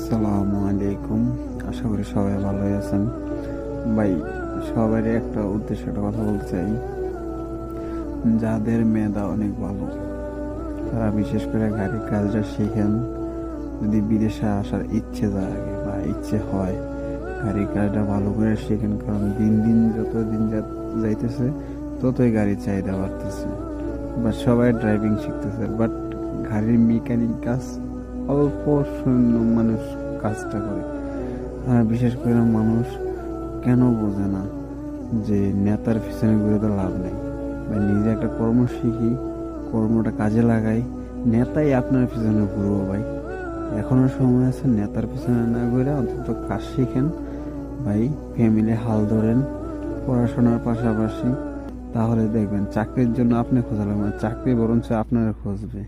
আসসালামু আলাইকুম। আশা করি সবাই ভালো আছেন। ভাই, সবারই একটা উদ্দেশ্যে কথা বলতে চাই। যাদের মেধা অনেক ভালো, তারা বিশেষ করে গাড়ির কাজটা শিখেন। যদি বিদেশে আসার ইচ্ছে জাগে বা ইচ্ছে হয়, গাড়ির কাজটা ভালো করে শিখেন। কারণ দিন দিন যত দিন যাইতেছে, ততই গাড়ির চাহিদা বাড়তেছে। বাট সবাই ড্রাইভিং শিখতেছে, বাট গাড়ির মেকানিক কাজ অল্প শূন্য মানুষ কাজটা করে। আর বিশেষ করে মানুষ কেন বোঝে না যে নেতার পিছনে ঘুরে তো লাভ নেই, বা নিজে একটা কর্ম শিখি, কর্মটা কাজে লাগাই, নেতাই আপনার পিছনে ঘুরবো। ভাই, এখনো সময় আছে, নেতার পিছনে না ঘুরে অন্তত কাজ শিখেন। ভাই, ফ্যামিলি হাল ধরেন পড়াশোনার পাশাপাশি, তাহলে দেখবেন চাকরির জন্য আপনি খোঁজা লাগবে না, চাকরি বরঞ্চ আপনারা খুঁজবে।